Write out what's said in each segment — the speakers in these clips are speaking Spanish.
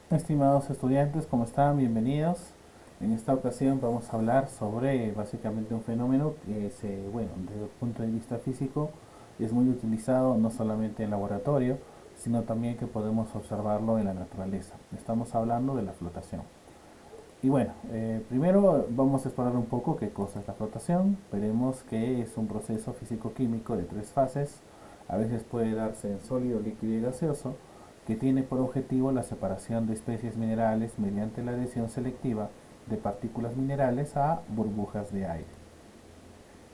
Estimados estudiantes, ¿cómo están? Bienvenidos. En esta ocasión vamos a hablar sobre básicamente un fenómeno que bueno, desde el punto de vista físico es muy utilizado no solamente en laboratorio, sino también que podemos observarlo en la naturaleza. Estamos hablando de la flotación. Y bueno, primero vamos a explorar un poco qué cosa es la flotación. Veremos que es un proceso físico-químico de tres fases. A veces puede darse en sólido, líquido y gaseoso, que tiene por objetivo la separación de especies minerales mediante la adhesión selectiva de partículas minerales a burbujas de aire.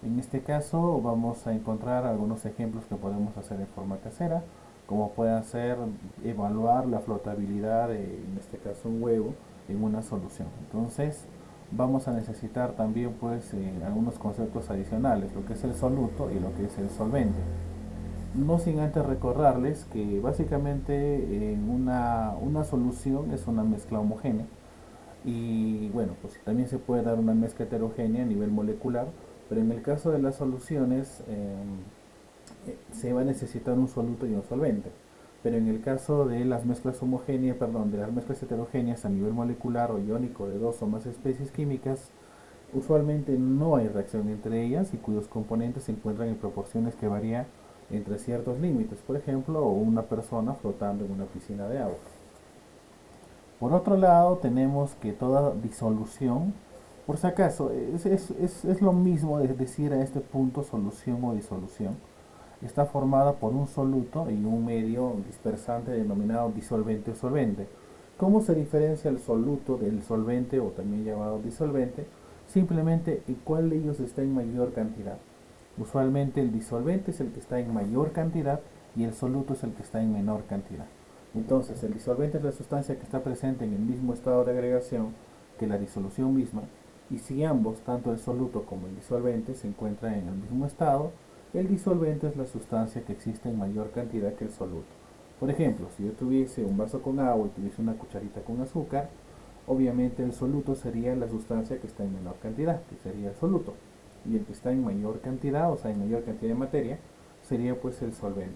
En este caso vamos a encontrar algunos ejemplos que podemos hacer en forma casera, como pueden ser evaluar la flotabilidad de, en este caso, un huevo en una solución. Entonces vamos a necesitar también pues algunos conceptos adicionales, lo que es el soluto y lo que es el solvente. No sin antes recordarles que básicamente una solución es una mezcla homogénea y bueno, pues también se puede dar una mezcla heterogénea a nivel molecular, pero en el caso de las soluciones se va a necesitar un soluto y un solvente. Pero en el caso de las mezclas homogéneas, perdón, de las mezclas heterogéneas a nivel molecular o iónico de dos o más especies químicas, usualmente no hay reacción entre ellas y cuyos componentes se encuentran en proporciones que varían entre ciertos límites, por ejemplo, una persona flotando en una piscina de agua. Por otro lado, tenemos que toda disolución, por si acaso, es lo mismo de decir a este punto solución o disolución, está formada por un soluto y un medio dispersante denominado disolvente o solvente. ¿Cómo se diferencia el soluto del solvente o también llamado disolvente? Simplemente en cuál de ellos está en mayor cantidad. Usualmente el disolvente es el que está en mayor cantidad y el soluto es el que está en menor cantidad. Entonces, el disolvente es la sustancia que está presente en el mismo estado de agregación que la disolución misma, y si ambos, tanto el soluto como el disolvente, se encuentran en el mismo estado, el disolvente es la sustancia que existe en mayor cantidad que el soluto. Por ejemplo, si yo tuviese un vaso con agua y tuviese una cucharita con azúcar, obviamente el soluto sería la sustancia que está en menor cantidad, que sería el soluto. Y el que está en mayor cantidad, o sea, en mayor cantidad de materia, sería pues el solvente.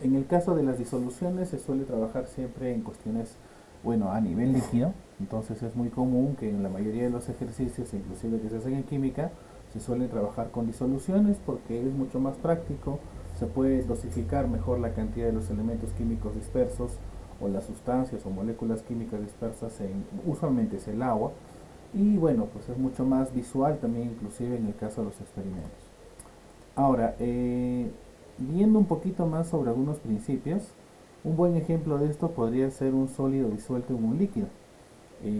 En el caso de las disoluciones se suele trabajar siempre en cuestiones, bueno, a nivel líquido. Entonces es muy común que en la mayoría de los ejercicios, inclusive que se hacen en química, se suele trabajar con disoluciones porque es mucho más práctico, se puede dosificar mejor la cantidad de los elementos químicos dispersos o las sustancias o moléculas químicas dispersas en, usualmente es el agua, y bueno, pues es mucho más visual también inclusive en el caso de los experimentos. Ahora, viendo un poquito más sobre algunos principios, un buen ejemplo de esto podría ser un sólido disuelto en un líquido,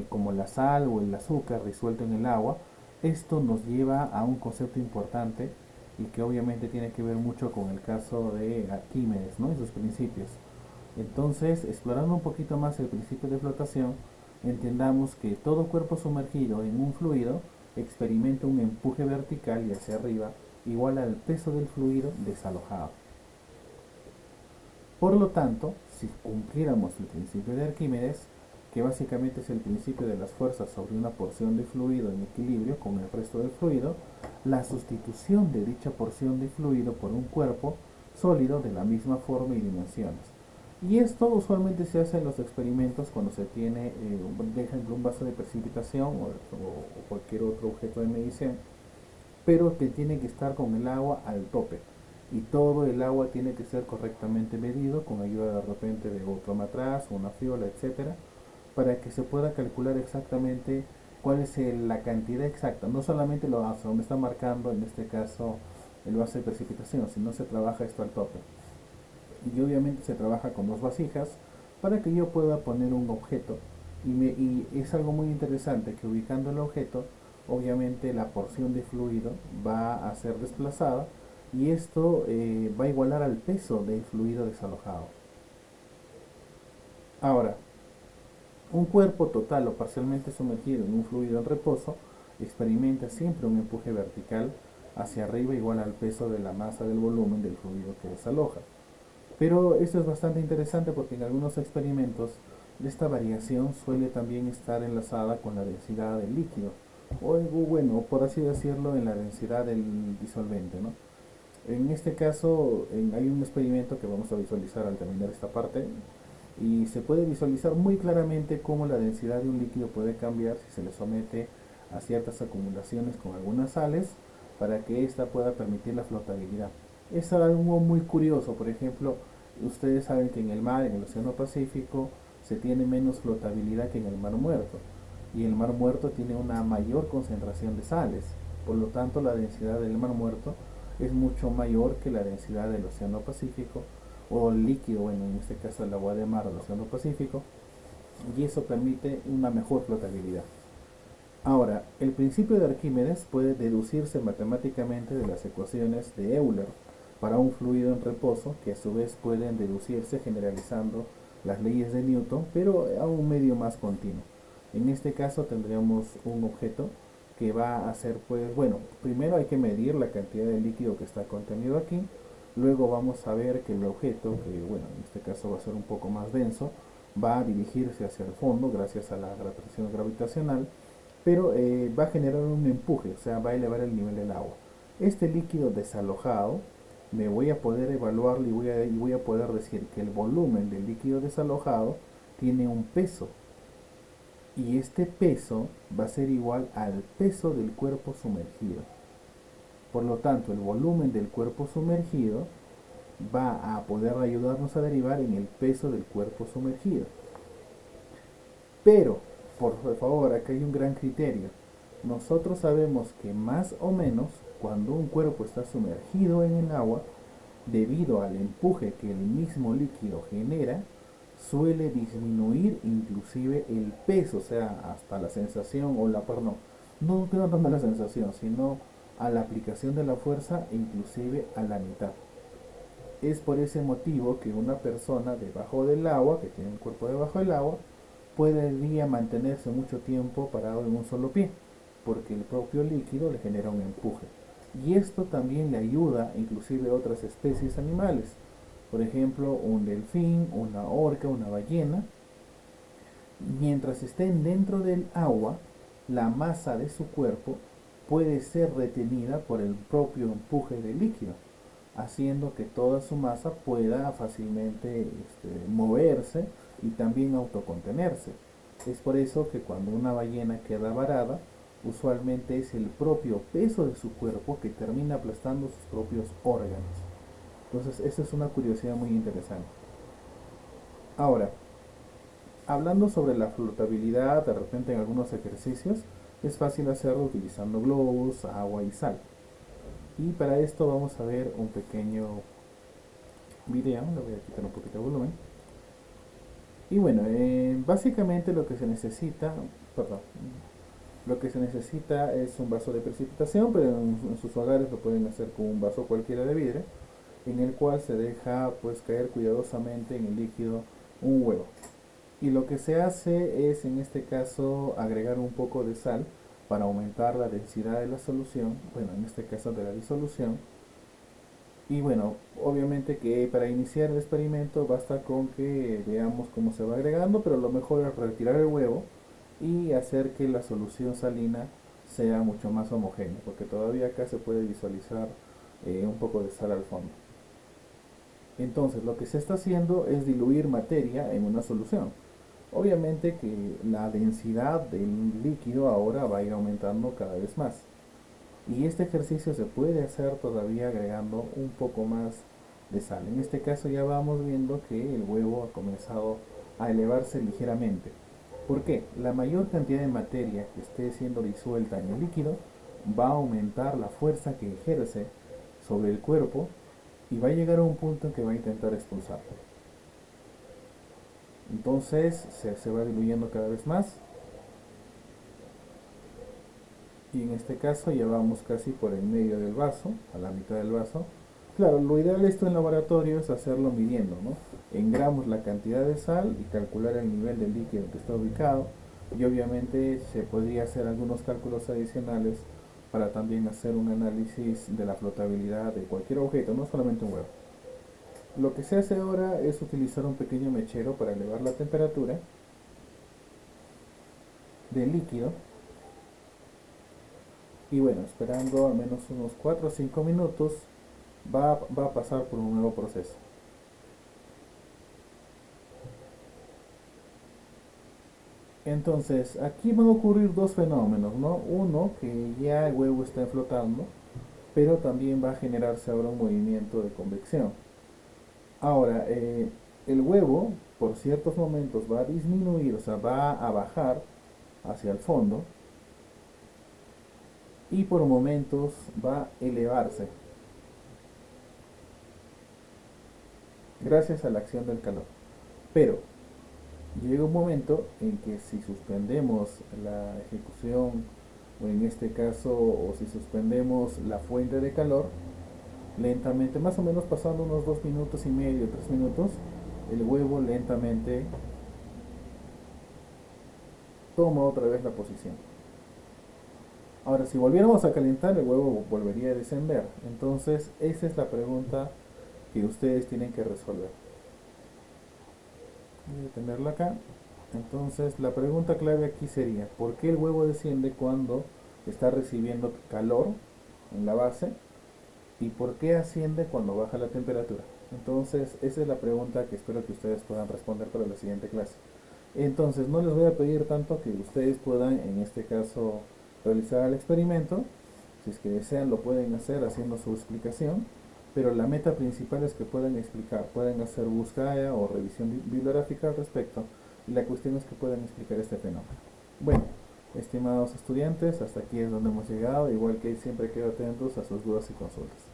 como la sal o el azúcar disuelto en el agua. Esto nos lleva a un concepto importante y que obviamente tiene que ver mucho con el caso de Arquímedes, ¿no? Y sus principios. Entonces, explorando un poquito más el principio de flotación, entendamos que todo cuerpo sumergido en un fluido experimenta un empuje vertical y hacia arriba igual al peso del fluido desalojado. Por lo tanto, si cumpliéramos el principio de Arquímedes, que básicamente es el principio de las fuerzas sobre una porción de fluido en equilibrio con el resto del fluido, la sustitución de dicha porción de fluido por un cuerpo sólido de la misma forma y dimensiones. Y esto usualmente se hace en los experimentos cuando se tiene, por ejemplo, un vaso de precipitación o cualquier otro objeto de medición, pero que tiene que estar con el agua al tope. Y todo el agua tiene que ser correctamente medido con ayuda de repente de otro matraz, una fiola, etcétera, para que se pueda calcular exactamente cuál es la cantidad exacta. No solamente lo hace, donde está marcando en este caso el vaso de precipitación, sino se trabaja esto al tope. Y obviamente se trabaja con dos vasijas para que yo pueda poner un objeto. Y es algo muy interesante que ubicando el objeto, obviamente la porción de fluido va a ser desplazada y esto va a igualar al peso del fluido desalojado. Ahora, un cuerpo total o parcialmente sumergido en un fluido en reposo experimenta siempre un empuje vertical hacia arriba igual al peso de la masa del volumen del fluido que desaloja. Pero esto es bastante interesante porque en algunos experimentos esta variación suele también estar enlazada con la densidad del líquido, o bueno, por así decirlo, en la densidad del disolvente, ¿no? En este caso hay un experimento que vamos a visualizar al terminar esta parte, y se puede visualizar muy claramente cómo la densidad de un líquido puede cambiar si se le somete a ciertas acumulaciones con algunas sales para que ésta pueda permitir la flotabilidad. Es algo muy curioso, por ejemplo, ustedes saben que en el mar, en el Océano Pacífico, se tiene menos flotabilidad que en el Mar Muerto, y el Mar Muerto tiene una mayor concentración de sales, por lo tanto la densidad del Mar Muerto es mucho mayor que la densidad del Océano Pacífico, o líquido, bueno, en este caso el agua de mar del Océano Pacífico, y eso permite una mejor flotabilidad. Ahora, el principio de Arquímedes puede deducirse matemáticamente de las ecuaciones de Euler para un fluido en reposo, que a su vez pueden deducirse generalizando las leyes de Newton, pero a un medio más continuo. En este caso tendríamos un objeto que va a ser, pues, bueno, primero hay que medir la cantidad de líquido que está contenido aquí, luego vamos a ver que el objeto, que bueno, en este caso va a ser un poco más denso, va a dirigirse hacia el fondo gracias a la atracción gravitacional, pero va a generar un empuje, o sea, va a elevar el nivel del agua. Este líquido desalojado me voy a poder evaluarlo y voy a poder decir que el volumen del líquido desalojado tiene un peso, y este peso va a ser igual al peso del cuerpo sumergido. Por lo tanto, el volumen del cuerpo sumergido va a poder ayudarnos a derivar en el peso del cuerpo sumergido. Pero, por favor, acá hay un gran criterio. Nosotros sabemos que más o menos cuando un cuerpo está sumergido en el agua, debido al empuje que el mismo líquido genera, suele disminuir inclusive el peso, o sea, hasta la sensación o la, perdón, no tanto la sensación, sino a la aplicación de la fuerza, inclusive a la mitad. Es por ese motivo que una persona debajo del agua, que tiene un cuerpo debajo del agua, podría mantenerse mucho tiempo parado en un solo pie, porque el propio líquido le genera un empuje. Y esto también le ayuda inclusive a otras especies animales. Por ejemplo, un delfín, una orca, una ballena. Mientras estén dentro del agua, la masa de su cuerpo puede ser retenida por el propio empuje del líquido, haciendo que toda su masa pueda fácilmente moverse y también autocontenerse. Es por eso que cuando una ballena queda varada, usualmente es el propio peso de su cuerpo que termina aplastando sus propios órganos. Entonces, esa es una curiosidad muy interesante. Ahora, hablando sobre la flotabilidad, de repente en algunos ejercicios, es fácil hacerlo utilizando globos, agua y sal. Y para esto vamos a ver un pequeño video, le voy a quitar un poquito de volumen. Y bueno, básicamente lo que se necesita, perdón, lo que se necesita es un vaso de precipitación, pero en sus hogares lo pueden hacer con un vaso cualquiera de vidrio, en el cual se deja pues caer cuidadosamente en el líquido un huevo. Y lo que se hace es en este caso agregar un poco de sal para aumentar la densidad de la solución, bueno, en este caso de la disolución. Y bueno, obviamente que para iniciar el experimento basta con que veamos cómo se va agregando, pero lo mejor es retirar el huevo y hacer que la solución salina sea mucho más homogénea, porque todavía acá se puede visualizar un poco de sal al fondo. Entonces lo que se está haciendo es diluir materia en una solución. Obviamente que la densidad del líquido ahora va a ir aumentando cada vez más. Y este ejercicio se puede hacer todavía agregando un poco más de sal. En este caso ya vamos viendo que el huevo ha comenzado a elevarse ligeramente. ¿Por qué? La mayor cantidad de materia que esté siendo disuelta en el líquido va a aumentar la fuerza que ejerce sobre el cuerpo y va a llegar a un punto en que va a intentar expulsarlo. Entonces se va diluyendo cada vez más. Y en este caso ya vamos casi por el medio del vaso, a la mitad del vaso. Claro, lo ideal esto en laboratorio es hacerlo midiendo, ¿no? En gramos la cantidad de sal y calcular el nivel del líquido que está ubicado. Y obviamente se podría hacer algunos cálculos adicionales para también hacer un análisis de la flotabilidad de cualquier objeto, no solamente un huevo. Lo que se hace ahora es utilizar un pequeño mechero para elevar la temperatura del líquido. Y bueno, esperando al menos unos 4 o 5 minutos va a pasar por un nuevo proceso. Entonces, aquí van a ocurrir dos fenómenos, ¿no? Uno, que ya el huevo está flotando, pero también va a generarse ahora un movimiento de convección. Ahora, el huevo, por ciertos momentos, va a disminuir, o sea, va a bajar hacia el fondo y por momentos va a elevarse gracias a la acción del calor. Pero llega un momento en que si suspendemos la ejecución, o en este caso, o si suspendemos la fuente de calor, lentamente, más o menos pasando unos 2 minutos y medio, 3 minutos, el huevo lentamente toma otra vez la posición. Ahora, si volviéramos a calentar, el huevo volvería a descender. Entonces, esa es la pregunta que ustedes tienen que resolver. Voy a tenerlo acá. Entonces, la pregunta clave aquí sería, ¿por qué el huevo desciende cuando está recibiendo calor en la base? ¿Y por qué asciende cuando baja la temperatura? Entonces, esa es la pregunta que espero que ustedes puedan responder para la siguiente clase. Entonces, no les voy a pedir tanto que ustedes puedan, en este caso, realizar el experimento. Si es que desean, lo pueden hacer haciendo su explicación. Pero la meta principal es que puedan explicar, pueden hacer búsqueda o revisión bibliográfica al respecto. Y la cuestión es que puedan explicar este fenómeno. Bueno, estimados estudiantes, hasta aquí es donde hemos llegado. Igual que siempre quedo atentos a sus dudas y consultas.